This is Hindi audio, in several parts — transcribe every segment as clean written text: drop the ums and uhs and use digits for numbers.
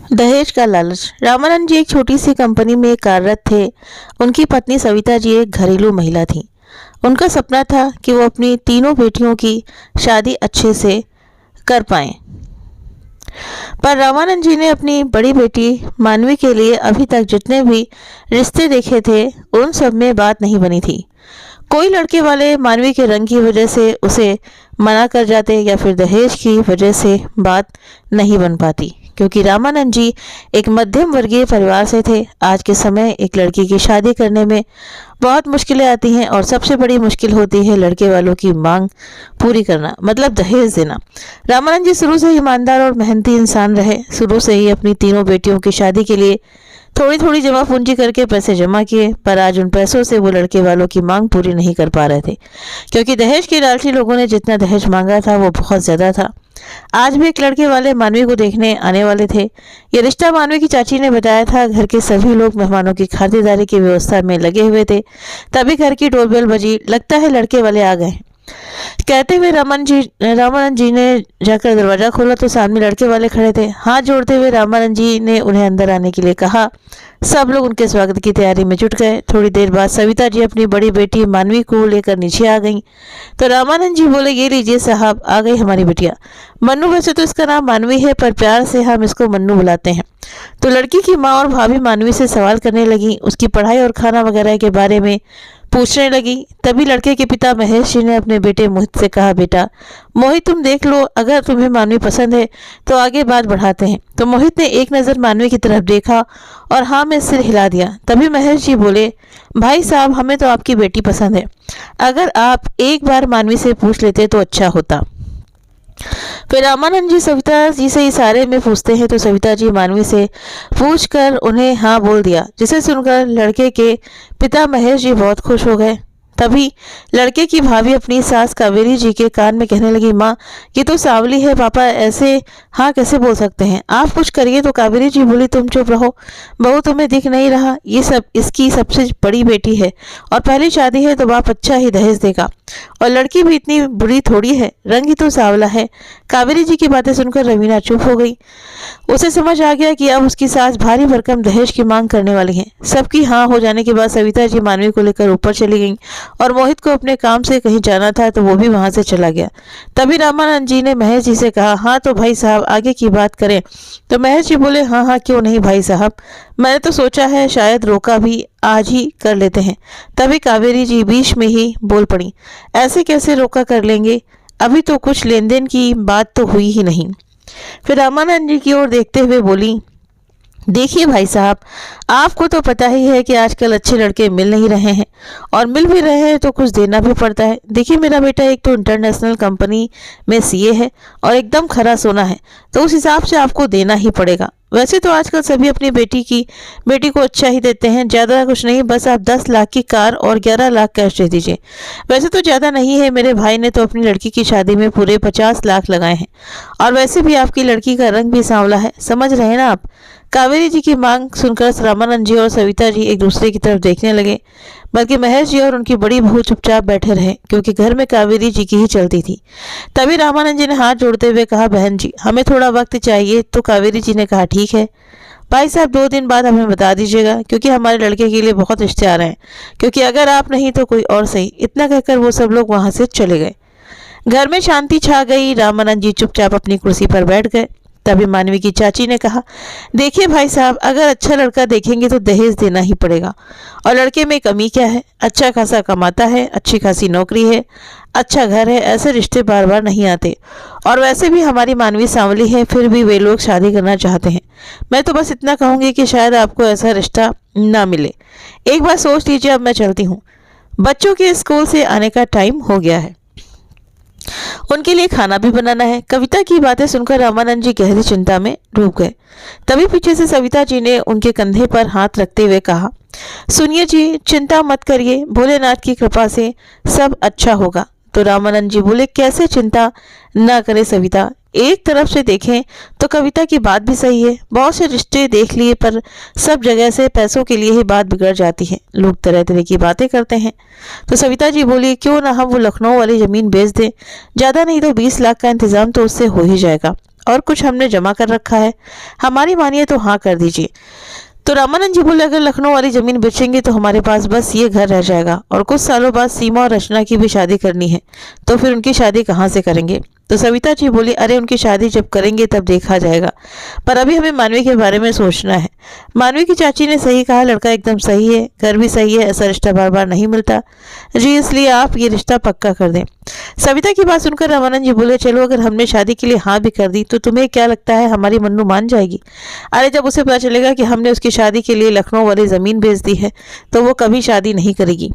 दहेज का लालच। रामानंद जी एक छोटी सी कंपनी में कार्यरत थे। उनकी पत्नी सविता जी एक घरेलू महिला थी। उनका सपना था कि वो अपनी तीनों बेटियों की शादी अच्छे से कर पाएं। पर रामानंद जी ने अपनी बड़ी बेटी मानवी के लिए अभी तक जितने भी रिश्ते देखे थे, उन सब में बात नहीं बनी थी। कोई लड़के वाले मानवी के रंग की वजह से उसे मना कर जाते या फिर दहेज की वजह से बात नहीं बन पाती, क्योंकि रामानंद जी एक मध्यम वर्गीय परिवार से थे। आज के समय एक लड़की की शादी करने में बहुत मुश्किलें आती हैं और सबसे बड़ी मुश्किल होती है लड़के वालों की मांग पूरी करना, मतलब दहेज देना। रामानंद जी शुरू से ही ईमानदार और मेहनती इंसान रहे। शुरू से ही अपनी तीनों बेटियों की शादी के लिए थोड़ी थोड़ी जमा पूंजी करके पैसे जमा किए, पर आज उन पैसों से वो लड़के वालों की मांग पूरी नहीं कर पा रहे थे, क्योंकि दहेज के लालची लोगों ने जितना दहेज मांगा था वो बहुत ज्यादा था। आज भी एक लड़के वाले मानवी को देखने आने वाले थे। ये रिश्ता मानवी की चाची ने बताया था। घर के सभी लोग मेहमानों की खातिरदारी की व्यवस्था में लगे हुए थे। तभी घर की डोरबेल बजी। लगता है लड़के वाले आ गए, कहते हुए रामानंद जी ने जाकर दरवाजा खोला तो सामने लड़के वाले खड़े थे। हाथ जोड़ते हुए रामानंद जी ने उन्हें अंदर आने के लिए कहा। सब लोग उनके स्वागत की तैयारी में जुट गए। थोड़ी देर बाद सविता जी अपनी बड़ी बेटी मानवी को लेकर नीचे आ गईं, तो रामानंद जी बोले, ये लीजिए साहब, आ गई हमारी बिटिया मन्नू। वैसे तो इसका नाम मानवी है, पर प्यार से हम इसको मन्नू बुलाते हैं। तो लड़की की माँ और भाभी मानवी से सवाल करने लगी, उसकी पढ़ाई और खाना वगैरह के बारे में पूछने लगी। तभी लड़के के पिता महेश जी ने अपने बेटे मोहित से कहा, बेटा मोहित, तुम देख लो, अगर तुम्हें मानवी पसंद है तो आगे बात बढ़ाते हैं। तो मोहित ने एक नज़र मानवी की तरफ देखा और हाँ में सिर हिला दिया। तभी महेश जी बोले, भाई साहब, हमें तो आपकी बेटी पसंद है, अगर आप एक बार मानवी से पूछ लेते तो अच्छा होता। फिर रामानंद जी सविता जी से इशारे में पूछते हैं, तो सविता जी मानवी से पूछकर उन्हें हाँ बोल दिया, जिसे सुनकर लड़के के पिता महेश जी बहुत खुश हो गए। तभी लड़के की भाभी अपनी सास कावेरी जी के कान में कहने लगी, माँ ये तो सांवली है, पापा ऐसे हाँ कैसे बोल सकते हैं, आप कुछ करिए। तो कावेरी जी बोली, तुम चुप रहो, बहू तुम्हें दिख नहीं रहा, ये सब इसकी सबसे बड़ी बेटी है और पहली शादी है, तो बाप अच्छा ही दहेज देगा, और लड़की भी इतनी बुरी थोड़ी है, रंग ही तो सांवला है। कावेरी जी की बातें सुनकर रवीना चुप हो गई। उसे समझ आ गया कि अब उसकी सास भारी भरकम दहेज की मांग करने वाली है। सबकी हाँ हो जाने के बाद सविता जी मानवी को लेकर ऊपर चली गईं और मोहित को अपने काम से कहीं जाना था तो वो भी वहां से चला गया। तभी रामानंद जी ने महेश जी से कहा, हाँ तो भाई साहब आगे की बात करें। तो महेश जी बोले, हाँ हाँ क्यों नहीं भाई साहब, मैंने तो सोचा है शायद रोका भी आज ही कर लेते हैं। तभी कावेरी जी बीच में ही बोल पड़ी, ऐसे कैसे रोका कर लेंगे, अभी तो कुछ लेन देन की बात तो हुई ही नहीं। फिर रामानंद जी की ओर देखते हुए बोली, देखिए भाई साहब, आपको तो पता ही है कि आजकल अच्छे लड़के मिल नहीं रहे हैं, और मिल भी रहे हैं तो कुछ देना भी पड़ता है। देखिए मेरा बेटा एक तो इंटरनेशनल कंपनी में सीए है और एकदम खरा सोना है, तो उस हिसाब से आपको देना ही पड़ेगा। वैसे तो आजकल सभी अपनी बेटी को अच्छा ही देते हैं, ज़्यादा कुछ नहीं, बस आप 10 लाख की कार और 11 लाख कैश दे दीजिए। वैसे तो ज़्यादा नहीं है, मेरे भाई ने तो अपनी लड़की की शादी में पूरे 50 लाख लगाए हैं, और वैसे भी आपकी लड़की का रंग भी सांवला है, समझ रहे हैं ना आप। कावेरी जी की मांग सुनकर रामानंद जी और सविता जी एक दूसरे की तरफ देखने लगे, बल्कि महेश जी और उनकी बड़ी बहू चुपचाप बैठे रहे, क्योंकि घर में कावेरी जी की ही चलती थी। तभी रामानंद जी ने हाथ जोड़ते हुए कहा, बहन जी हमें थोड़ा वक्त चाहिए। तो कावेरी जी ने कहा, ठीक है भाई साहब, 2 दिन बाद हमें बता दीजिएगा, क्योंकि हमारे लड़के के लिए बहुत रिश्ते आ रहे हैं, क्योंकि अगर आप नहीं तो कोई और सही। इतना कहकर वो सब लोग वहां से चले गए। घर में शांति छा गई। रामानंद जी चुपचाप अपनी कुर्सी पर बैठ गए। तभी मानवी की चाची ने कहा, देखिए भाई साहब, अगर अच्छा लड़का देखेंगे तो दहेज देना ही पड़ेगा, और लड़के में कमी क्या है, अच्छा खासा कमाता है, अच्छी खासी नौकरी है, अच्छा घर है, ऐसे रिश्ते बार बार नहीं आते। और वैसे भी हमारी मानवी सांवली है, फिर भी वे लोग शादी करना चाहते हैं। मैं तो बस इतना कहूँगी कि शायद आपको ऐसा रिश्ता ना मिले। एक बार सोच लीजिए। अब मैं चलती हूँ, बच्चों के स्कूल से आने का टाइम हो गया है, उनके लिए खाना भी बनाना है। कविता की बातें सुनकर रामानंद जी गहरी चिंता में डूब गए। तभी पीछे से सविता जी ने उनके कंधे पर हाथ रखते हुए कहा, सुनिए जी, चिंता मत करिए, भोलेनाथ की कृपा से सब अच्छा होगा। तो रामानंद जी बोले, कैसे चिंता ना करे सविता, एक तरफ से देखें तो कविता की बात भी सही है। बहुत से रिश्ते देख लिए, पर सब जगह से पैसों के लिए ही बात बिगड़ जाती है, लोग तरह तरह की बातें करते हैं। तो सविता जी बोली, क्यों ना हम वो लखनऊ वाली ज़मीन बेच दें, ज़्यादा नहीं तो 20 लाख का इंतजाम तो उससे हो ही जाएगा, और कुछ हमने जमा कर रखा है, हमारी मानिए तो हाँ कर दीजिए। तो रामानंद जी बोले, अगर लखनऊ वाली जमीन बेचेंगे तो हमारे पास बस ये घर रह जाएगा और कुछ सालों बाद सीमा और रचना की भी शादी करनी है, तो फिर उनकी शादी कहाँ से करेंगे। तो सविता जी बोली, अरे उनकी शादी जब करेंगे तब देखा जाएगा, पर अभी हमें मानवी के बारे में सोचना है। मानवी की चाची ने सही कहा, लड़का एकदम सही है, घर भी सही है, ऐसा रिश्ता बार बार नहीं मिलता जी, इसलिए आप ये रिश्ता पक्का कर दें। सविता की बात सुनकर रामानंद जी बोले, चलो अगर हमने शादी के लिए हाँ भी कर दी तो तुम्हें क्या लगता है हमारी मन्नू मान जाएगी? अरे जब उसे पता चलेगा कि हमने उसकी शादी के लिए लखनऊ वाली ज़मीन बेच दी है तो वो कभी शादी नहीं करेगी।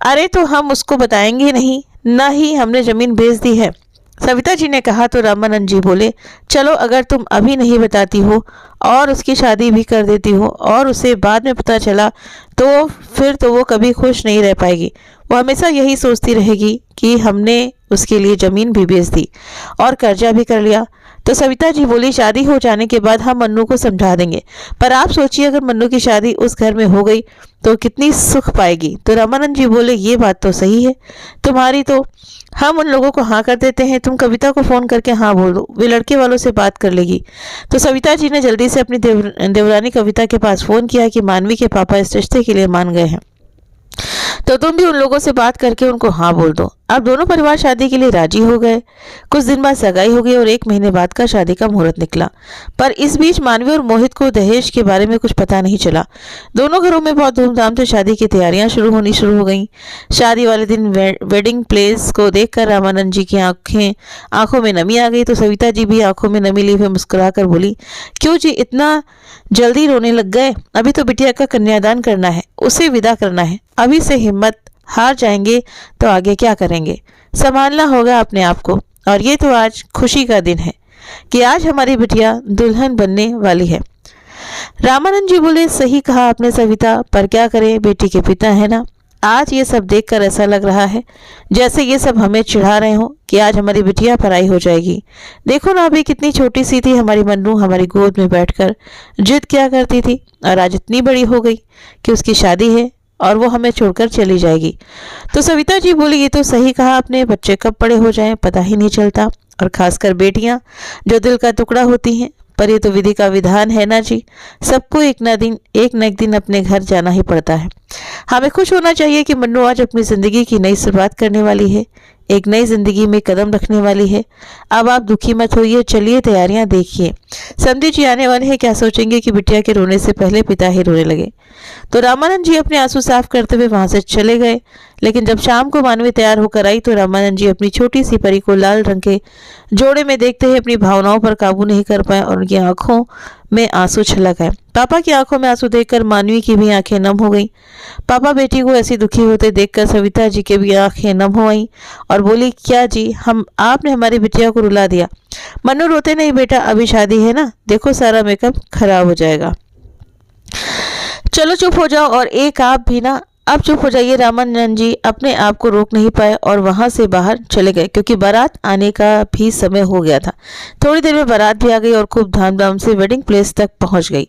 अरे तो हम उसको बताएंगे नहीं, ना ही हमने ज़मीन बेच दी है। सविता जी ने कहा तो रामानंद जी बोले, चलो अगर तुम अभी नहीं बताती हो और उसकी शादी भी कर देती हो और उसे बाद में पता चला तो फिर तो वो कभी खुश नहीं रह पाएगी। वो हमेशा यही सोचती रहेगी कि हमने उसके लिए ज़मीन भी बेच दी और कर्जा भी कर लिया। तो सविता जी बोली, शादी हो जाने के बाद हम मन्नू को समझा देंगे, पर आप सोचिए अगर मन्नू की शादी उस घर में हो गई तो कितनी सुख पाएगी। तो रामानंद जी बोले, ये बात तो सही है तुम्हारी, तो हम उन लोगों को हाँ कर देते हैं, तुम कविता को फ़ोन करके हाँ बोल दो, वे लड़के वालों से बात कर लेगी। तो सविता जी ने जल्दी से अपनी देवरानी कविता के पास फ़ोन किया कि मानवी के पापा इस रिश्ते के लिए मान गए हैं, तो तुम भी उन लोगों से बात करके उनको हाँ बोल दो। अब दोनों परिवार शादी के लिए राजी हो गए। कुछ दिन बाद सगाई हो गई और 1 महीने बाद का शादी का मुहूर्त निकला, पर इस बीच मानवी और मोहित को दहेज के बारे में कुछ पता नहीं चला। दोनों घरों में बहुत धूमधाम से शादी की तैयारियां शुरू हो गईं। शादी वाले दिन वेडिंग प्लेस को देखकर रामानंद जी की आंखों में नमी आ गई, तो सविता जी भी आंखों में नमी लिए हुए मुस्कुराकर बोली, क्यों जी इतना जल्दी रोने लग गए? अभी तो बिटिया का कन्यादान करना है, उसे विदा करना है, अभी से हिम्मत हार जाएंगे तो आगे क्या करेंगे? संभालना होगा अपने आप को। और ये तो आज खुशी का दिन है कि आज हमारी बिटिया दुल्हन बनने वाली है। रामानंद जी बोले, सही कहा आपने सविता, पर क्या करें, बेटी के पिता है ना। आज ये सब देखकर ऐसा लग रहा है जैसे ये सब हमें चिढ़ा रहे हो कि आज हमारी बिटिया पराई हो जाएगी। देखो ना अभी कितनी छोटी सी थी हमारी मन्नू, हमारी गोद में बैठकर जिद क्या करती थी, और आज इतनी बड़ी हो गई कि उसकी शादी है और वो हमें छोड़कर चली जाएगी। तो सविता जी बोली, ये तो सही कहा आपने, बच्चे कब बड़े हो जाएं पता ही नहीं चलता, और खासकर बेटियां जो दिल का टुकड़ा होती हैं। पर ये तो विधि का विधान है ना जी, सबको एक न एक दिन अपने घर जाना ही पड़ता है। हमें खुश होना चाहिए कि मन्नू आज अपनी ज़िंदगी की नई शुरुआत करने वाली है, एक नई ज़िंदगी में कदम रखने वाली है। अब आप दुखी मत होइए, चलिए तैयारियां देखिए। समझी जी आने वाले हैं, क्या सोचेंगे कि बिटिया के रोने से पहले पिता ही रोने लगे। तो रामानंद जी अपने आंसू साफ करते हुए वहां से चले गए। लेकिन जब शाम को मानवी तैयार होकर आई तो रामानंद जी अपनी छोटी सी परी को लाल रंग के जोड़े में देखते ही अपनी भावनाओं पर काबू नहीं कर पाए और उनकी आंखों में आंसू छलक आए। पापा की आंखों में आंसू देखकर मानवी की भी आंखें नम हो गईं। पापा बेटी को ऐसी दुखी होते देखकर सविता जी के भी आंखें नम हो आईं और बोली, क्या जी आपने हमारी बिटिया को रुला दिया। मन्नू रोते नहीं बेटा, अभी शादी है ना, देखो सारा मेकअप खराब हो जाएगा। चलो चुप हो जाओ, और एक आप भी ना, अब चुप हो जाइए। रामानंद जी अपने आप को रोक नहीं पाए और वहां से बाहर चले गए, क्योंकि बारात आने का भी समय हो गया था। थोड़ी देर में बारात भी आ गई और खूब धामधाम से वेडिंग प्लेस तक पहुंच गई।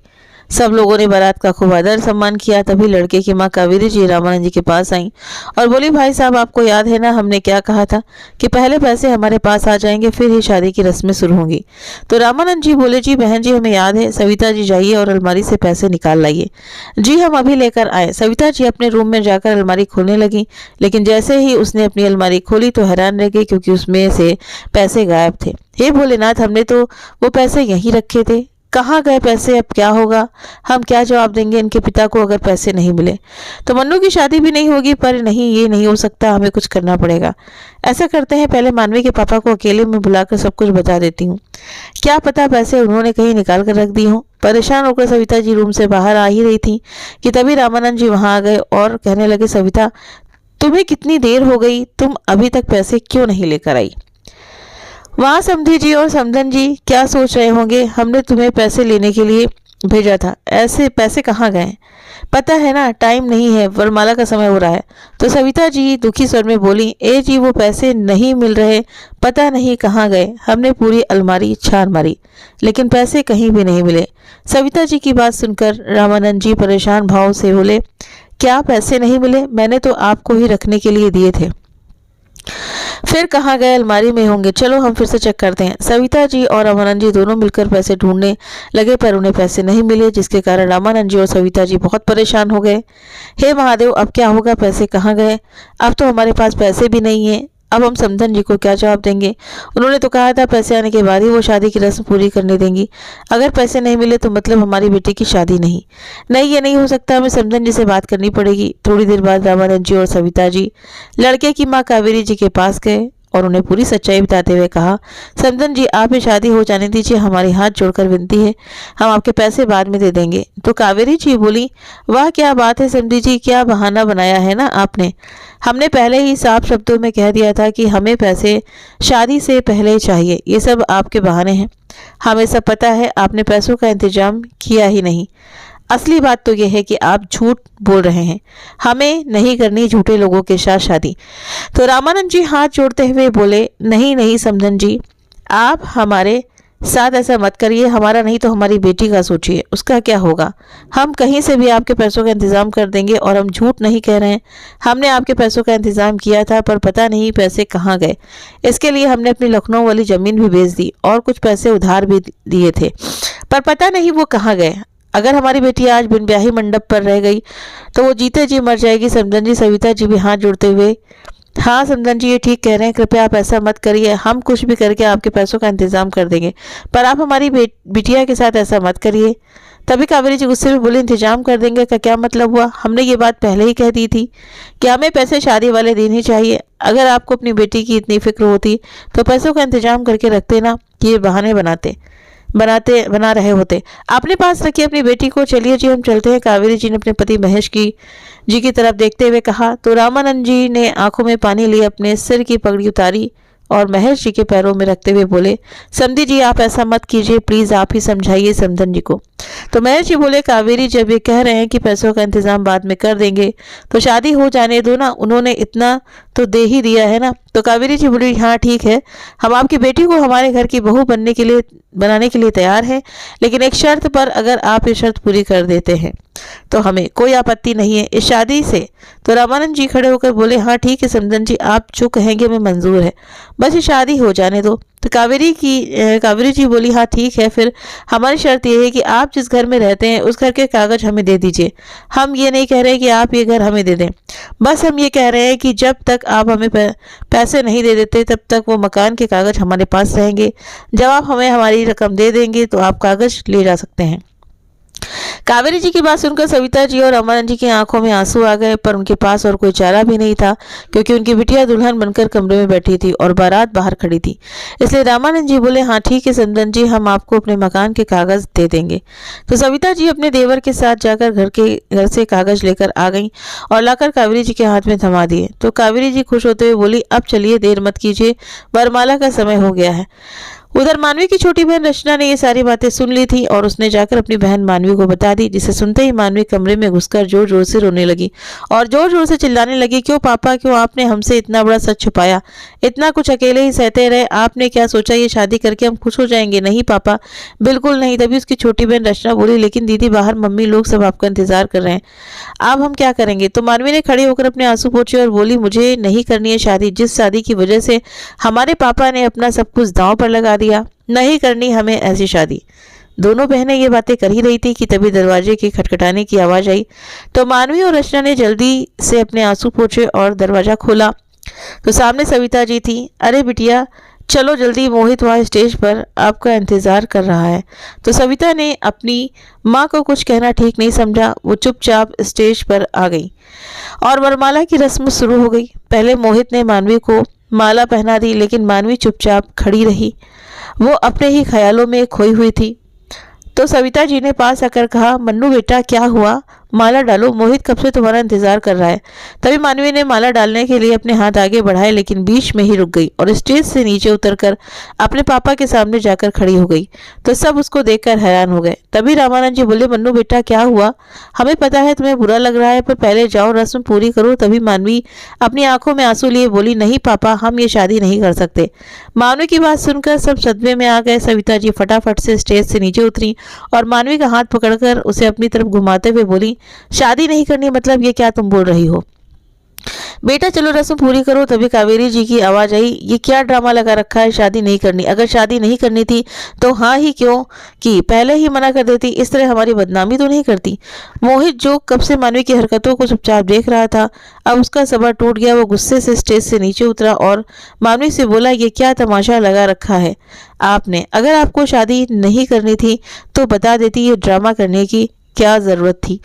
सब लोगों ने बारात का खूब आदर सम्मान किया। तभी लड़के की माँ कावेरी जी रामानंद जी के पास आई और बोली, भाई साहब आपको याद है ना, हमने क्या कहा था कि पहले पैसे हमारे पास आ जाएंगे फिर ही शादी की रस्में शुरू होंगी। तो रामानंद जी बोले, जी बहन जी हमें याद है, सविता जी जाइए और अलमारी से पैसे निकाल लाइए। जी हम अभी लेकर आए। सविता जी अपने रूम में जाकर अलमारी खोलने लगी, लेकिन जैसे ही उसने अपनी अलमारी खोली तो हैरान रह गई, क्योंकि उसमें से पैसे गायब थे। हे भोलेनाथ, हमने तो वो पैसे यहीं रखे थे, कहाँ गए पैसे? अब क्या होगा? हम क्या जवाब देंगे इनके पिता को अगर पैसे नहीं मिले? तो मन्नू की शादी भी नहीं होगी। पर नहीं, ये नहीं हो सकता, हमें कुछ करना पड़ेगा। ऐसा करते हैं, पहले मानवी के पापा को अकेले में बुलाकर सब कुछ बता देती हूँ, क्या पता पैसे उन्होंने कहीं निकाल कर रख दी हों। परेशान होकर सविता जी रूम से बाहर आ ही रही थी कि तभी रामानंद जी वहां आ गए और कहने लगे, सविता तुम्हें कितनी देर हो गई, तुम अभी तक पैसे क्यों नहीं लेकर आई? वहाँ समधी जी और समधन जी क्या सोच रहे होंगे, हमने तुम्हें पैसे लेने के लिए भेजा था, ऐसे पैसे कहाँ गए? पता है ना टाइम नहीं है, वरमाला का समय हो रहा है। तो सविता जी दुखी स्वर में बोली, ए जी वो पैसे नहीं मिल रहे, पता नहीं कहाँ गए। हमने पूरी अलमारी छान मारी लेकिन पैसे कहीं भी नहीं मिले। सविता जी की बात सुनकर रामानंद जी परेशान भाव से बोले, क्या पैसे नहीं मिले? मैंने तो आपको ही रखने के लिए दिए थे, फिर कहाँ गए, अलमारी में होंगे, चलो हम फिर से चेक करते हैं। सविता जी और रामानंद जी दोनों मिलकर पैसे ढूंढने लगे पर उन्हें पैसे नहीं मिले, जिसके कारण रामानंद जी और सविता जी बहुत परेशान हो गए। हे महादेव, अब क्या होगा, पैसे कहाँ गए, अब तो हमारे पास पैसे भी नहीं है, अब हम समधन जी को क्या जवाब देंगे। उन्होंने तो कहा था पैसे आने के बाद ही वो शादी की रस्म पूरी करने देंगी। अगर पैसे नहीं मिले तो मतलब हमारी बेटी की शादी नहीं। नहीं, ये नहीं हो सकता, हमें समधन जी से बात करनी पड़ेगी। थोड़ी देर बाद रामानंद जी और सविता जी लड़के की माँ कावेरी जी के पास गए और उन्हें पूरी सच्चाई बताते हुए कहा, समधन जी, आप ये शादी हो जाने दीजिए, हमारे हाथ जोड़कर विनती है, हम आपके पैसे बाद में दे देंगे। तो कावेरी जी बोली, वाह क्या बात है समधी जी, क्या बहाना बनाया है ना आपने। हमने पहले ही साफ शब्दों में कह दिया था कि हमें पैसे शादी से पहले चाहिए, ये सब आपके बहाने हैं। हमें सब पता है, आपने पैसों का इंतजाम किया ही नहीं। असली बात तो यह है कि आप झूठ बोल रहे हैं, हमें नहीं करनी झूठे लोगों के साथ शादी। तो रामानंद जी हाथ जोड़ते हुए बोले, नहीं नहीं समधन जी, आप हमारे साथ ऐसा मत करिए, हमारा नहीं तो हमारी बेटी का सोचिए, उसका क्या होगा। हम कहीं से भी आपके पैसों का इंतज़ाम कर देंगे और हम झूठ नहीं कह रहे हैं। हमने आपके पैसों का इंतज़ाम किया था पर पता नहीं पैसे कहाँ गए। इसके लिए हमने अपनी लखनऊ वाली ज़मीन भी बेच दी और कुछ पैसे उधार भी दिए थे, पर पता नहीं वो कहाँ गए। अगर हमारी बेटी आज बिन ब्याही मंडप पर रह गई तो वो जीते जी मर जाएगी। समधन जी सविता जी भी हाथ जोड़ते हुए, हाँ समधन जी, ये ठीक कह रहे हैं, कृपया आप ऐसा मत करिए, हम कुछ भी करके आपके पैसों का इंतजाम कर देंगे, पर आप हमारी बिटिया के साथ ऐसा मत करिए। तभी कावेरी जी गुस्से में बोले, इंतजाम कर देंगे का क्या मतलब हुआ, हमने ये बात पहले ही कह दी थी कि हमें पैसे शादी वाले दिन ही चाहिए। अगर आपको अपनी बेटी की इतनी फिक्र होती तो पैसों का इंतजाम करके रखते ना, कि ये बहाने बना रहे होते। आपने पास रखी अपनी बेटी को, चलिए जी हम चलते हैं। कावेरी जी ने अपने पति महेश जी की तरफ देखते हुए कहा। तो रामानंद जी ने आंखों में पानी लिए अपने सिर की पगड़ी उतारी और महेश जी के पैरों में रखते हुए बोले, समधी जी आप ऐसा मत कीजिए, प्लीज आप ही समझाइए समधन जी को। तो महेश जी बोले, कावेरी जब ये कह रहे हैं कि पैसों का इंतजाम बाद में कर देंगे तो शादी हो जाने दो ना, उन्होंने इतना तो दे ही दिया है ना। तो कावेरी जी बोली, हाँ ठीक है, हम आपकी बेटी को हमारे घर की बहू बनाने के लिए तैयार हैं, लेकिन एक शर्त पर, अगर आप ये शर्त पूरी कर देते हैं तो हमें कोई आपत्ति नहीं है इस शादी से। तो रामानंद जी खड़े होकर बोले, हाँ ठीक है समधन जी, आप जो कहेंगे मैं मंजूर है, बस ये शादी हो जाने दो। तो कावेरी जी बोली, हाँ ठीक है, फिर हमारी शर्त ये है कि आप जिस घर में रहते हैं उस घर के कागज हमें दे दीजिए। हम ये नहीं कह रहे कि आप ये घर हमें दे दें, बस हम ये कह रहे हैं कि जब तक आप हमें पैसे नहीं दे देते तब तक वो मकान के कागज हमारे पास रहेंगे। जब आप हमें हमारी रकम दे देंगे तो आप कागज ले जा सकते हैं। कावेरी जी की बात सुनकर सविता जी और रामानंद जी की आंखों में आंसू आ गए, पर उनके पास और कोई चारा भी नहीं था, क्योंकि उनकी बिटिया दुल्हन बनकर कमरे में बैठी थी और बारात बाहर खड़ी थी। इसलिए रामानंद जी बोले, हाँ ठीक है समधन जी, हम आपको अपने मकान के कागज दे देंगे। तो सविता जी अपने देवर के साथ जाकर घर से कागज लेकर आ गई और लाकर कावेरी जी के हाथ में थमा दिए। तो कावेरी जी खुश होते हुए बोली, अब चलिए देर मत कीजिए, वरमाला का समय हो गया है। उधर मानवी की छोटी बहन रचना ने ये सारी बातें सुन ली थी और उसने जाकर अपनी बहन मानवी को बता दी, जिसे सुनते ही मानवी कमरे में घुसकर जोर जोर से रोने लगी और जोर जोर से चिल्लाने लगी, क्यों पापा, क्यों आपने हमसे इतना बड़ा सच छुपाया, इतना कुछ अकेले ही सहते रहे, आपने क्या सोचा ये शादी करके हम खुश हो जाएंगे। नहीं पापा, बिल्कुल नहीं। तभी उसकी छोटी बहन रचना बोली, लेकिन दीदी बाहर मम्मी लोग सब आपका इंतजार कर रहे हैं, अब हम क्या करेंगे। तो मानवी ने खड़ी होकर अपने आंसू पोंछे और बोली, मुझे नहीं करनी है शादी, जिस शादी की वजह से हमारे पापा ने अपना सब कुछ दांव पर लगा दिया, नहीं करनी हमें ऐसी शादी। दोनों बहनें ये बातें कर ही रही थी कि तभी दरवाजे के खटखटाने की आवाज आई। तो मानवी और रचना ने जल्दी से अपने आंसू पोंछे और दरवाजा खोला तो सामने सविता जी थी। अरे बिटिया चलो जल्दी, मोहित वहाँ स्टेज पर आपका इंतजार कर रहा है। तो सविता ने अपनी माँ को कुछ कहना ठीक नहीं समझा, वो चुपचाप स्टेज पर आ गई और वरमाला की रस्म शुरू हो गई। पहले मोहित ने मानवी को माला पहना दी, लेकिन मानवी चुपचाप खड़ी रही, वो अपने ही ख्यालों में खोई हुई थी। तो सविता जी ने पास आकर कहा, मन्नू बेटा क्या हुआ, माला डालो, मोहित कब से तुम्हारा इंतजार कर रहा है। तभी मानवी ने माला डालने के लिए अपने हाथ आगे बढ़ाए, लेकिन बीच में ही रुक गई और स्टेज से नीचे उतरकर अपने पापा के सामने जाकर खड़ी हो गई। तो सब उसको देखकर हैरान हो गए। तभी रामानंद जी बोले, मन्नू बेटा क्या हुआ, हमें पता है तुम्हें बुरा लग रहा है, पर पहले जाओ रस्म पूरी करो। तभी मानवी अपनी आंखों में आंसू लिए बोली, नहीं पापा, हम ये शादी नहीं कर सकते। मानवी की बात सुनकर सब सदमे में आ गए। सविता जी फटाफट से स्टेज से नीचे उतरी और मानवी का हाथ पकड़कर उसे अपनी तरफ घुमाते हुए बोली, शादी नहीं करनी मतलब ये क्या तुम बोल रही हो। बेटा चलो रस्म पूरी करो। तभी कावेरी जी की आवाज आई, ये क्या ड्रामा लगा रखा है, शादी नहीं करनी। अगर शादी नहीं करनी थी तो हाँ ही क्यों कि पहले ही मना कर देती, इस तरह हमारी बदनामी तो नहीं करती। मोहित जो कब से मानवी की हरकतों को चुपचाप देख रहा था, अब उसका सब्र टूट गया। वो गुस्से से स्टेज से नीचे उतरा और मानवी से बोला, ये क्या तमाशा लगा रखा है आपने। अगर आपको शादी नहीं करनी थी तो बता देती, ये ड्रामा करने की क्या जरूरत थी।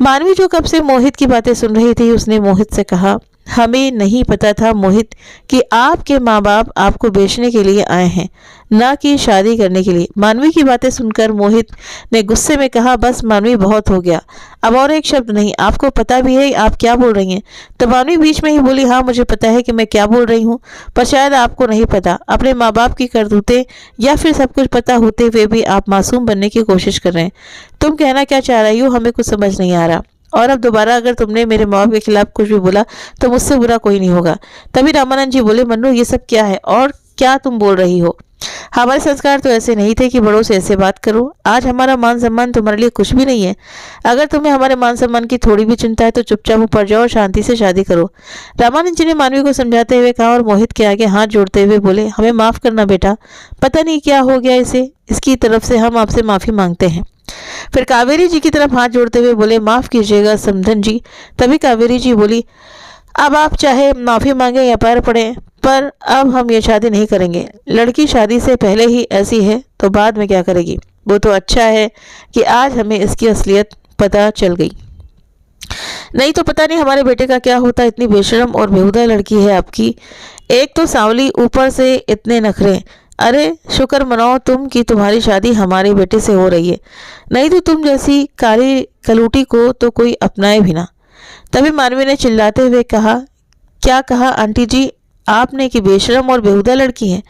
मानवी जो कब से मोहित की बातें सुन रही थी, उसने मोहित से कहा, हमें नहीं पता था मोहित कि आपके माँ बाप आपको बेचने के लिए आए हैं, ना कि शादी करने के लिए। मानवी की बातें सुनकर मोहित ने गुस्से में कहा, बस मानवी बहुत हो गया, अब और एक शब्द नहीं। आपको पता भी है आप क्या बोल रही हैं। तो मानवी बीच में ही बोली, हाँ मुझे पता है कि मैं क्या बोल रही हूँ, पर शायद आपको नहीं पता। अपने माँ बाप की करतूतें या फिर सब कुछ पता होते हुए भी आप मासूम बनने की कोशिश कर रहे हैं। तुम कहना क्या चाह रही हो हमें कुछ समझ नहीं आ रहा, और अब दोबारा अगर तुमने मेरे माँ बाप के खिलाफ कुछ भी बोला तो मुझसे बुरा कोई नहीं होगा। तभी रामानंद जी बोले, मन्नू ये सब क्या है और क्या तुम बोल रही हो। हमारे संस्कार तो ऐसे नहीं थे कि बड़ों से ऐसे बात करो। आज हमारा मान सम्मान तुम्हारे लिए कुछ भी नहीं है। अगर तुम्हें हमारे मान सम्मान की थोड़ी भी चिंता है तो चुपचाप ऊपर जाओ और शांति से शादी करो। रामानंद जी ने मानवी को समझाते हुए कहा और मोहित के आगे हाथ जोड़ते हुए बोले, हमें माफ करना बेटा, पता नहीं क्या हो गया इसे, इसकी तरफ से हम आपसे माफी मांगते हैं। फिर कावेरी जी की तरफ हाथ जोड़ते हुए बोले, माफ कीजिएगा समधन जी। तभी कावेरी जी बोली, अब आप चाहे माफी मांगे या पैर पड़े, पर अब हम ये शादी नहीं करेंगे। लड़की शादी से पहले ही ऐसी है तो बाद में क्या करेगी। वो तो अच्छा है कि आज हमें इसकी असलियत पता चल गई, नहीं तो पता नहीं हमारे बेटे का क्या होता। इतनी बेशरम और बेहुदा लड़की है आपकी, एक तो सांवली, ऊपर से इतने नखरे। अरे शुक्र मनाओ तुम कि तुम्हारी शादी हमारे बेटे से हो रही है, नहीं तो तुम जैसी काली कलूटी को तो कोई अपनाए भी ना। तभी मानवी ने चिल्लाते हुए कहा, क्या कहा आंटी जी आपने कि बेशरम और बेहुदा लड़की है।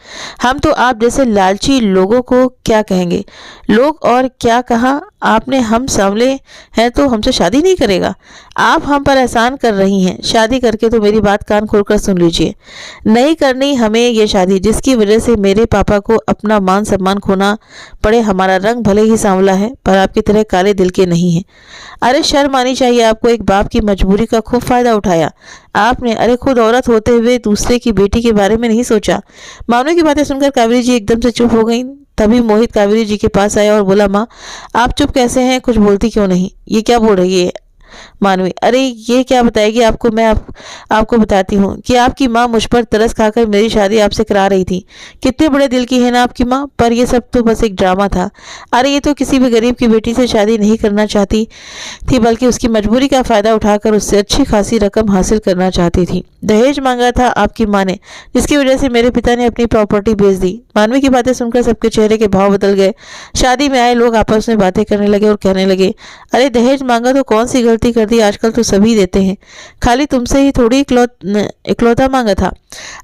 हम तो आप जैसे लालची लोगों को क्या कहेंगे। लोग और क्या कहा आपने, हम सांवले हैं तो हमसे शादी नहीं करेगा। आप हम पर एहसान कर रही हैं। शादी करके तो मेरी बात कान खोलकर सुन लीजिए, नहीं करनी हमें ये शादी जिसकी वजह से मेरे पापा को अपना मान सम्मान खोना पड़े। हमारा रंग भले ही सांवला है पर आपकी तरह काले दिल के नहीं है। अरे शर्म आनी चाहिए आपको, एक बाप की मजबूरी का खूब फायदा उठाया आपने। अरे खुद औरत होते हुए दूसरे की बेटी के बारे में नहीं सोचा। मानव की बातें सुनकर कावेरी जी एकदम से चुप हो गई। तभी मोहित कावेरी जी के पास आया और बोला, माँ आप चुप कैसे हैं, कुछ बोलती क्यों नहीं, ये क्या बोल रही है मानवी। अरे ये क्या बताएगी आपको, मैं आपको बताती हूँ कि आपकी माँ मुझ पर तरस खाकर मेरी शादी आपसे करा रही थी। कितने बड़े दिल की है ना आपकी माँ, पर ये सब तो बस एक ड्रामा था। अरे ये तो किसी भी गरीब की बेटी से शादी नहीं करना चाहती थी, बल्कि उसकी मजबूरी का फायदा उठाकर उससे अच्छी खासी रकम हासिल करना चाहती थी। दहेज मांगा था आपकी माँ ने, जिसकी वजह से मेरे पिता ने अपनी प्रॉपर्टी बेच दी। मानवी की बातें सुनकर सबके चेहरे के भाव बदल गए। शादी में आए लोग आपस में बातें करने लगे और कहने लगे, अरे दहेज मांगा तो कौन सी गलती कर दी, आजकल तो सभी देते हैं, खाली तुमसे ही थोड़ी इकलौता मांगा था।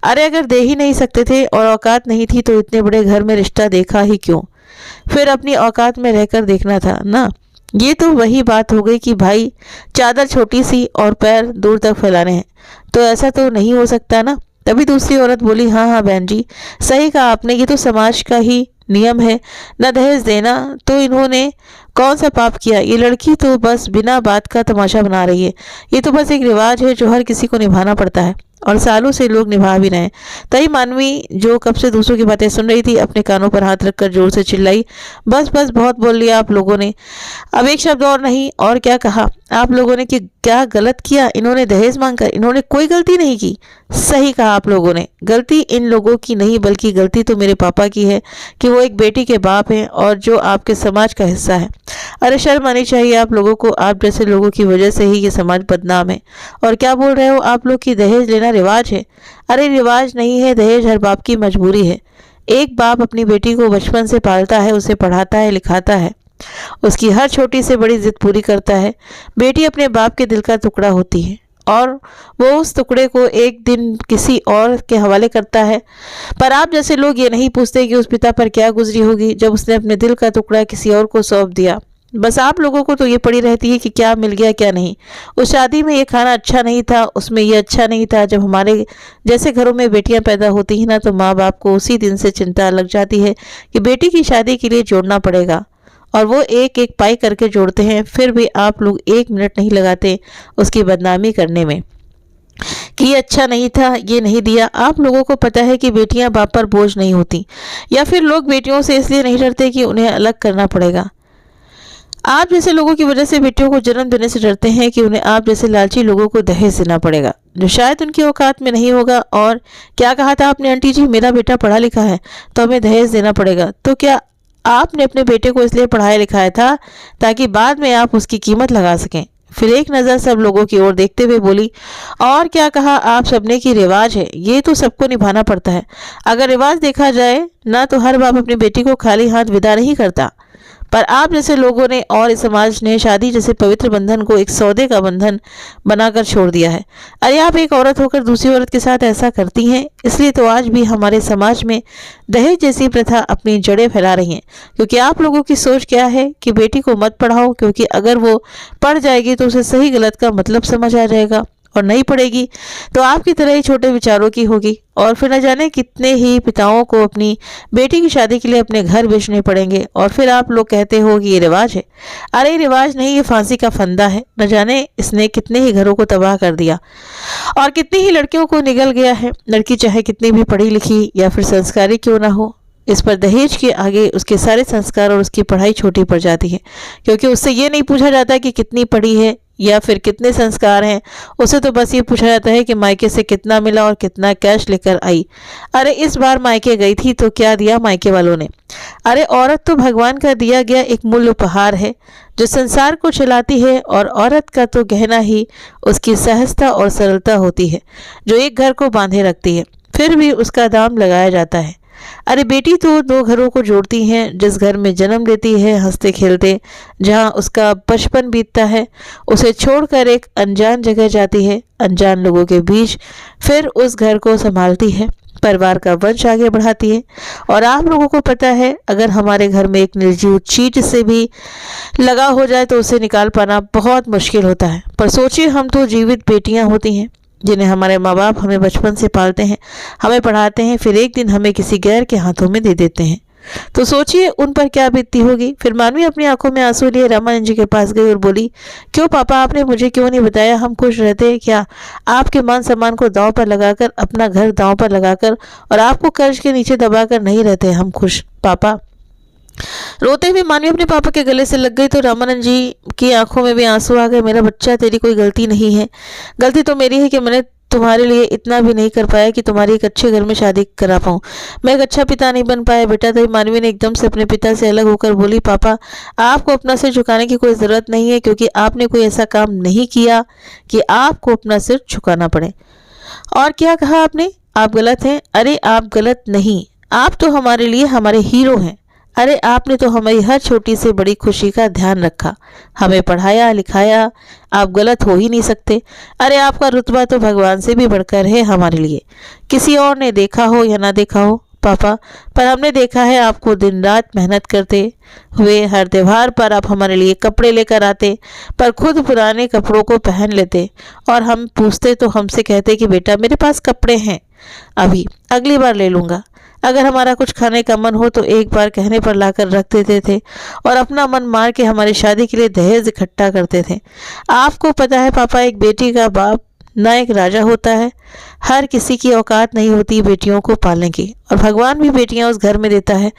अरे अगर दे ही नहीं सकते थे और औकात नहीं थी तो इतने बड़े घर में रिश्ता देखा ही क्यों, फिर अपनी औकात में रहकर देखना था ना। ये तो वही बात हो गई कि भाई चादर छोटी सी और पैर दूर तक फैलाने हैं, तो ऐसा तो नहीं हो सकता ना। तभी दूसरी औरत बोली, हाँ हाँ बहन जी सही कहा आपने, ये तो समाज का ही नियम है न दहेज देना, तो इन्होंने कौन सा पाप किया। ये लड़की तो बस बिना बात का तमाशा बना रही है। ये तो बस एक रिवाज है जो हर किसी को निभाना पड़ता है और सालों से लोग निभा भी रहे हैं। तभी मानवी जो कब से दूसरों की बातें सुन रही थी अपने कानों पर हाथ रखकर जोर से चिल्लाई, बस बस बहुत बोल लिया आप लोगों ने, अब एक शब्द और नहीं। और क्या कहा आप लोगों ने कि क्या गलत किया, इन्होंने दहेज मांगकर, इन्होंने कोई गलती नहीं की। सही कहा आप लोगों ने, गलती इन लोगों की नहीं बल्कि गलती तो मेरे पापा की है कि वो एक बेटी के बाप हैं और जो आपके समाज का हिस्सा है। अरे शर्म आनी चाहिए आप लोगों को, आप जैसे लोगों की वजह से ही ये समाज बदनाम है। और क्या बोल रहे हो आप लोग कि दहेज लेना रिवाज है। अरे रिवाज नहीं है, दहेज हर बाप की मजबूरी है। एक बाप अपनी बेटी को बचपन से पालता है, उसे पढ़ाता है, लिखाता है, उसकी हर छोटी से बड़ी जिद पूरी करता है। बेटी अपने बाप के दिल का टुकड़ा होती है और वो उस टुकड़े को एक दिन किसी और के हवाले करता है। पर आप जैसे लोग ये नहीं पूछते कि उस पिता पर क्या गुजरी होगी जब उसने अपने दिल का टुकड़ा किसी और को सौंप दिया। बस आप लोगों को तो ये पड़ी रहती है कि क्या मिल गया क्या नहीं। उस शादी में ये खाना अच्छा नहीं था, उसमें ये अच्छा नहीं था। जब हमारे जैसे घरों में बेटियां पैदा होती हैं ना, तो माँ बाप को उसी दिन से चिंता लग जाती है कि बेटी की शादी के लिए जोड़ना पड़ेगा, और वो एक एक पाई करके जोड़ते हैं। फिर भी आप लोग एक मिनट नहीं लगाते उसकी बदनामी करने में। कि ये अच्छा नहीं था, ये नहीं दिया। आप लोगों को पता है कि बेटियां बाप पर बोझ नहीं होती, या फिर लोग बेटियों से इसलिए नहीं डरते कि उन्हें अलग करना पड़ेगा। आप जैसे लोगों की वजह से बेटियों को जन्म देने से डरते हैं कि उन्हें आप जैसे लालची लोगों को दहेज देना पड़ेगा, जो शायद उनकी औकात में नहीं होगा। और क्या कहा था आपने आंटी जी, मेरा बेटा पढ़ा लिखा है तो हमें दहेज देना पड़ेगा। तो क्या आपने अपने बेटे को इसलिए पढ़ाया लिखाया था ताकि बाद में आप उसकी कीमत लगा सकें? फिर एक नज़र सब लोगों की ओर देखते हुए बोली, और क्या कहा आप सबने कि रिवाज है, ये तो सबको निभाना पड़ता है। अगर रिवाज देखा जाए ना तो हर बाप अपनी बेटी को खाली हाथ विदा नहीं करता, पर आप जैसे लोगों ने और इस समाज ने शादी जैसे पवित्र बंधन को एक सौदे का बंधन बनाकर छोड़ दिया है। अरे आप एक औरत होकर दूसरी औरत के साथ ऐसा करती हैं, इसलिए तो आज भी हमारे समाज में दहेज जैसी प्रथा अपनी जड़ें फैला रही हैं। क्योंकि आप लोगों की सोच क्या है कि बेटी को मत पढ़ाओ, क्योंकि अगर वो पढ़ जाएगी तो उसे सही गलत का मतलब समझ आ जाएगा, और नहीं पढ़ेगी तो आपकी तरह ही छोटे विचारों की होगी। और फिर न जाने कितने ही पिताओं को अपनी बेटी की शादी के लिए अपने घर बेचने पड़ेंगे, और फिर आप लोग कहते हो कि ये रिवाज है। अरे रिवाज नहीं, ये फांसी का फंदा है। न जाने इसने कितने ही घरों को तबाह कर दिया और कितनी ही लड़कियों को निगल गया है। लड़की चाहे कितनी भी पढ़ी लिखी या फिर संस्कारी क्यों ना हो, इस पर दहेज के आगे उसके सारे संस्कार और उसकी पढ़ाई छोटी पड़ जाती है। क्योंकि उससे ये नहीं पूछा जाता कि कितनी पढ़ी है या फिर कितने संस्कार हैं, उसे तो बस ये पूछा जाता है कि मायके से कितना मिला और कितना कैश लेकर आई। अरे इस बार मायके गई थी तो क्या दिया मायके वालों ने? अरे औरत तो भगवान का दिया गया एक मूल्य उपहार है जो संसार को चलाती है, और औरत का तो गहना ही उसकी सहजता और सरलता होती है जो एक घर को बांधे रखती है। फिर भी उसका दाम लगाया जाता है। अरे बेटी तो दो घरों को जोड़ती हैं, जिस घर में जन्म लेती है हंसते खेलते, जहाँ उसका बचपन बीतता है, उसे छोड़कर एक अनजान जगह जाती है, अनजान लोगों के बीच, फिर उस घर को संभालती है, परिवार का वंश आगे बढ़ाती है। और आप लोगों को पता है, अगर हमारे घर में एक निर्जीव चीज से भी लगा हो जाए तो उसे निकाल पाना बहुत मुश्किल होता है। पर सोचिए, हम तो जीवित बेटियां होती हैं जिन्हें हमारे माँ बाप हमें बचपन से पालते हैं, हमें पढ़ाते हैं, फिर एक दिन हमें किसी गैर के हाथों में दे देते हैं। तो सोचिए उन पर क्या बीतती होगी। फिर मानवी अपनी आंखों में आंसू लिए रामानंद जी के पास गई और बोली, क्यों पापा, आपने मुझे क्यों नहीं बताया? हम खुश रहते हैं क्या? आपके मान सम्मान को दांव पर लगाकर, अपना घर दांव पर लगाकर, और आपको कर्ज के नीचे दबाकर नहीं रहते हम खुश पापा। रोते हुए मानवी अपने पापा के गले से लग गई तो रामानंद जी की आंखों में भी आंसू आ गए। मेरा बच्चा, तेरी कोई गलती नहीं है। गलती तो मेरी है कि मैंने तुम्हारे लिए इतना भी नहीं कर पाया कि तुम्हारी एक अच्छे घर में शादी करा पाऊँ। मैं एक अच्छा पिता नहीं बन पाया बेटा। तभी मानवी ने एकदम से अपने पिता से अलग होकर बोली, पापा आपको अपना सिर झुकाने की कोई ज़रूरत नहीं है, क्योंकि आपने कोई ऐसा काम नहीं किया कि आपको अपना सिर झुकाना पड़े। और क्या कहा आपने? आप गलत हैं। अरे आप गलत नहीं, आप तो हमारे लिए हमारे हीरो हैं। अरे आपने तो हमारी हर छोटी से बड़ी खुशी का ध्यान रखा, हमें पढ़ाया लिखाया, आप गलत हो ही नहीं सकते। अरे आपका रुतबा तो भगवान से भी बढ़कर है हमारे लिए। किसी और ने देखा हो या ना देखा हो पापा, पर हमने देखा है आपको दिन रात मेहनत करते हुए। हर त्योहार पर आप हमारे लिए कपड़े लेकर आते, पर खुद पुराने कपड़ों को पहन लेते, और हम पूछते तो हमसे कहते कि बेटा मेरे पास कपड़े हैं, अभी अगली बार ले लूँगा। अगर हमारा कुछ खाने का मन हो तो एक बार कहने पर लाकर रख देते थे, और अपना मन मार के हमारी शादी के लिए दहेज इकट्ठा करते थे। आपको पता है पापा, एक बेटी का बाप न एक राजा होता है। हर किसी की औकात नहीं होती बेटियों को पालने की, और भगवान भी बेटियां उस घर में देता है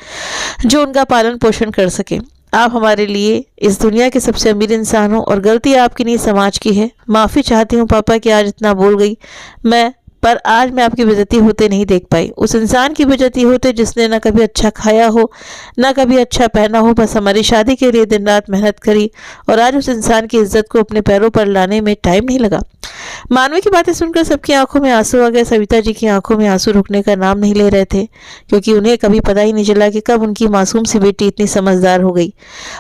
जो उनका पालन पोषण कर सके। आप हमारे लिए इस दुनिया के सबसे अमीर इंसान हो, और गलती आपकी नहीं समाज की है। माफ़ी चाहती हूँ पापा कि आज इतना बोल गई मैं, पर आज मैं आपकी बेइज्जती होते नहीं देख पाई। उस इंसान की बेइज्जती होते जिसने ना कभी अच्छा खाया हो, ना कभी अच्छा पहना हो, बस हमारी शादी के लिए दिन रात मेहनत करी, और आज उस इंसान की इज्जत को अपने पैरों पर लाने में टाइम नहीं लगा। मानवी की बातें सुनकर सबकी आंखों में आंसू आ गए। सविता जी की आंखों में आंसू रुकने का नाम नहीं ले रहे थे, क्योंकि उन्हें कभी पता ही नहीं चला कि कब उनकी मासूम सी बेटी इतनी समझदार हो गई।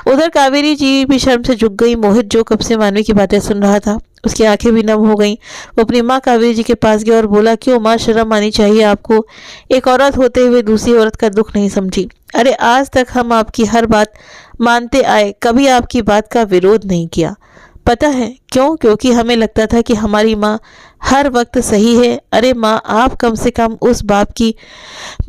उधर कावेरी जी भी शर्म से झुक गई। मोहित जो कब से मानवी की बातें सुन रहा था, उसकी आंखें भी नम हो गईं। वो अपनी माँ कावेरी जी के पास गया और बोला, क्यों माँ, शर्म आनी चाहिए आपको। एक औरत होते हुए दूसरी औरत का दुख नहीं समझी। अरे आज तक हम आपकी हर बात मानते आए, कभी आपकी बात का विरोध नहीं किया। पता है क्यों? क्योंकि हमें लगता था कि हमारी माँ हर वक्त सही है। अरे माँ, आप कम से कम उस बाप की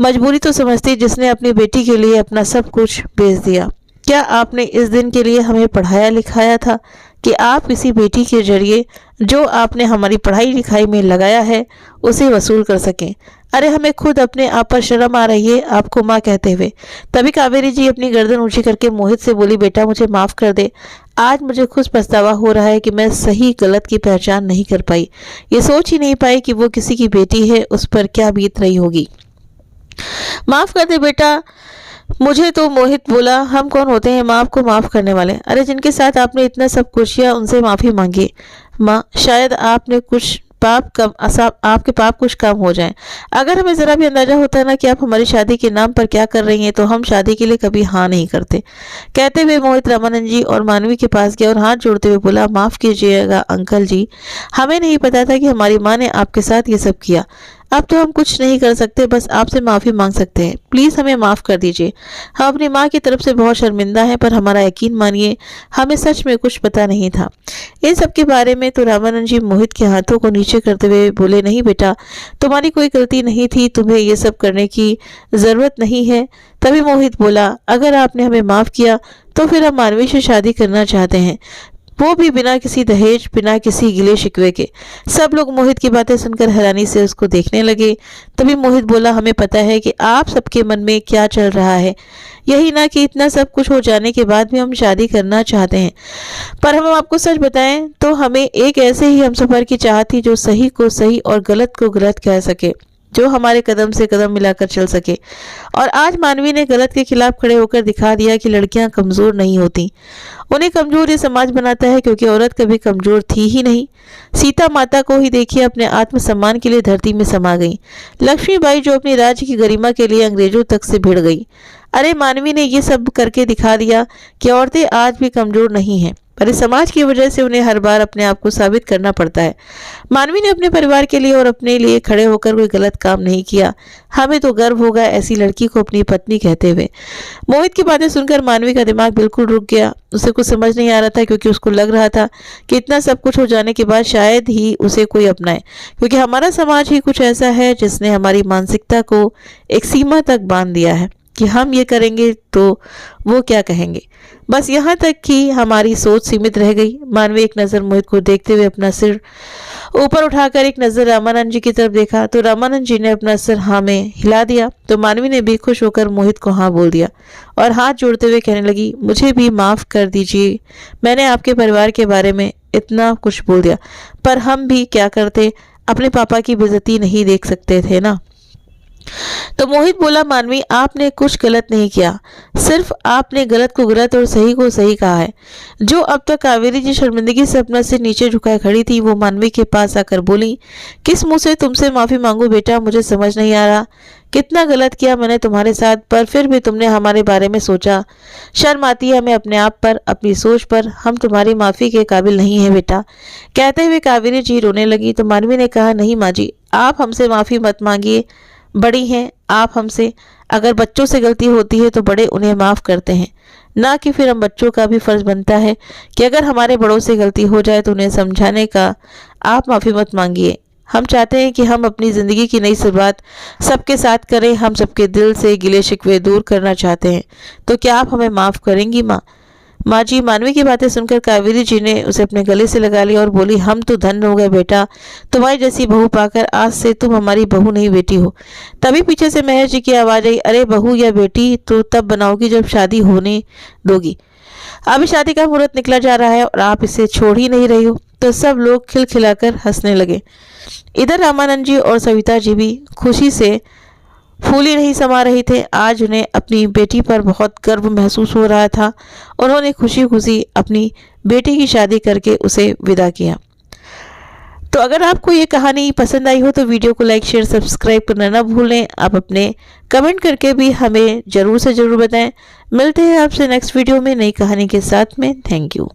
मजबूरी तो समझती जिसने अपनी बेटी के लिए अपना सब कुछ बेच दिया। क्या आपने इस दिन के लिए हमें पढ़ाया लिखाया था कि आप किसी बेटी के जरिए जो आपने हमारी पढ़ाई लिखाई में लगाया है उसे वसूल कर सकें। अरे हमें खुद अपने आप पर शर्म आ रही है आपको माँ कहते हुए। तभी कावेरी जी अपनी गर्दन ऊंची करके मोहित से बोली, बेटा मुझे माफ़ कर दे। आज मुझे खुद पछतावा हो रहा है कि मैं सही गलत की पहचान नहीं कर पाई। ये सोच ही नहीं पाई कि वो किसी की बेटी है, उस पर क्या बीत रही होगी। माफ़ कर दे बेटा मुझे। तो मोहित बोला, हम कौन होते हैं माँ आपको माफ़ करने वाले। अरे जिनके साथ आपने इतना सब कुछ किया उनसे माफ़ी मांगिए माँ, शायद आपने कुछ पाप कम आपके पाप कुछ कम हो जाएं। अगर हमें ज़रा भी अंदाज़ा होता है ना कि आप हमारी शादी के नाम पर क्या कर रही हैं तो हम शादी के लिए कभी हाँ नहीं करते। कहते हुए मोहित रामानंद जी और मानवी के पास गया और हाथ जोड़ते हुए बोला, माफ़ कीजिएगा अंकल जी, हमें नहीं पता था कि हमारी माँ ने आपके साथ ये सब किया। अब तो हम कुछ नहीं कर सकते, बस आपसे माफ़ी मांग सकते हैं। प्लीज़ हमें माफ़ कर दीजिए। हम अपनी माँ की तरफ से बहुत शर्मिंदा हैं, पर हमारा यकीन मानिए हमें सच में कुछ पता नहीं था इन सब के बारे में। तो रामानंद जी मोहित के हाथों को नीचे करते हुए बोले, नहीं बेटा तुम्हारी कोई गलती नहीं थी, तुम्हें ये सब करने की ज़रूरत नहीं है। तभी मोहित बोला, अगर आपने हमें माफ़ किया तो फिर हम मानवी से शादी करना चाहते हैं, वो भी बिना किसी दहेज, बिना किसी गिले शिकवे के। सब लोग मोहित की बातें सुनकर हैरानी से उसको देखने लगे। तभी मोहित बोला, हमें पता है कि आप सबके मन में क्या चल रहा है, यही ना कि इतना सब कुछ हो जाने के बाद भी हम शादी करना चाहते हैं। पर हम आपको सच बताएं तो हमें एक ऐसे ही हमसफर की चाह थी जो सही को सही और गलत को गलत कह सके, जो हमारे कदम से कदम मिलाकर चल सके। और आज मानवी ने गलत के खिलाफ खड़े होकर दिखा दिया कि लड़कियां कमज़ोर नहीं होती, उन्हें कमज़ोर ये समाज बनाता है, क्योंकि औरत कभी कमज़ोर थी ही नहीं। सीता माता को ही देखिए, अपने आत्मसम्मान के लिए धरती में समा गई। लक्ष्मीबाई जो अपनी राज्य की गरिमा के लिए अंग्रेजों तक से भिड़ गई। अरे मानवी ने ये सब करके दिखा दिया कि औरतें आज भी कमज़ोर नहीं हैं, पर इस समाज की वजह से उन्हें हर बार अपने आप को साबित करना पड़ता है। मानवी ने अपने परिवार के लिए और अपने लिए खड़े होकर कोई गलत काम नहीं किया। हमें तो गर्व होगा ऐसी लड़की को अपनी पत्नी कहते हुए। मोहित की बातें सुनकर मानवी का दिमाग बिल्कुल रुक गया। उसे कुछ समझ नहीं आ रहा था, क्योंकि उसको लग रहा था कि इतना सब कुछ हो जाने के बाद शायद ही उसे कोई अपनाए, क्योंकि हमारा समाज ही कुछ ऐसा है जिसने हमारी मानसिकता को एक सीमा तक बांध दिया है कि हम ये करेंगे तो वो क्या कहेंगे। बस यहाँ तक कि हमारी सोच सीमित रह गई। मानवी एक नज़र मोहित को देखते हुए अपना सिर ऊपर उठाकर एक नज़र रामानंद जी की तरफ देखा, तो रामानंद जी ने अपना सिर हाँ में हिला दिया। तो मानवी ने भी खुश होकर मोहित को हाँ बोल दिया और हाथ जोड़ते हुए कहने लगी, मुझे भी माफ़ कर दीजिए, मैंने आपके परिवार के बारे में इतना कुछ बोल दिया, पर हम भी क्या करते, अपने पापा की बेइज्जती नहीं देख सकते थे ना। तो मोहित बोला, मानवी आपने कुछ गलत नहीं किया, सिर्फ आपने गलत को गलत और सही को सही कहा है। जो अब तक कावेरी जी शर्मिंदगी से अपना सिर नीचे झुकाए खड़ी थी, वो मानवी के पास आकर बोली, किस मुंह से तुमसे माफ़ी मांगू बेटा, मुझे समझ नहीं आ रहा कितना गलत किया मैंने तुम्हारे साथ, पर फिर भी तुमने हमारे बारे में सोचा। शर्म आती है हमें अपने आप पर, अपनी सोच पर। हम तुम्हारी माफ़ी के काबिल नहीं है बेटा। कहते हुए कावेरी जी रोने लगी। तो मानवी ने कहा, नहीं माँ जी, आप हमसे माफ़ी मत मांगिए, बड़ी हैं आप हमसे। अगर बच्चों से गलती होती है तो बड़े उन्हें माफ़ करते हैं, ना कि फिर हम बच्चों का भी फ़र्ज़ बनता है कि अगर हमारे बड़ों से गलती हो जाए तो उन्हें समझाने का। आप माफ़ी मत मांगिए। हम चाहते हैं कि हम अपनी ज़िंदगी की नई शुरुआत सबके साथ करें। हम सबके दिल से गिले शिकवे दूर करना चाहते हैं। तो क्या आप हमें माफ़ करेंगी माँ? माँ जी। मानवी की बातें सुनकर कावेरी जी ने उसे अपने गले से लगा लिया और बोली, हम तो धन्य हो गए बेटा, तुम्हारी जैसी बहू पाकर। आज से तुम हमारी बहू नहीं बेटी हो। तभी पीछे से महेश जी की आवाज़ आई, अरे बहू या बेटी तो तब बनाओगी जब शादी होने दोगी। अभी शादी का मुहूर्त निकला जा रहा है और आप इसे छोड़ ही नहीं रही हो। तो सब लोग खिलखिलाकर हंसने लगे। इधर रामानंद जी और सविता जी भी खुशी से फूली नहीं समा रही थे। आज उन्हें अपनी बेटी पर बहुत गर्व महसूस हो रहा था। उन्होंने खुशी खुशी अपनी बेटी की शादी करके उसे विदा किया। तो अगर आपको ये कहानी पसंद आई हो तो वीडियो को लाइक, शेयर, सब्सक्राइब करना ना भूलें। आप अपने कमेंट करके भी हमें ज़रूर से ज़रूर बताएं। मिलते हैं आपसे नेक्स्ट वीडियो में नई कहानी के साथ में। Thank you.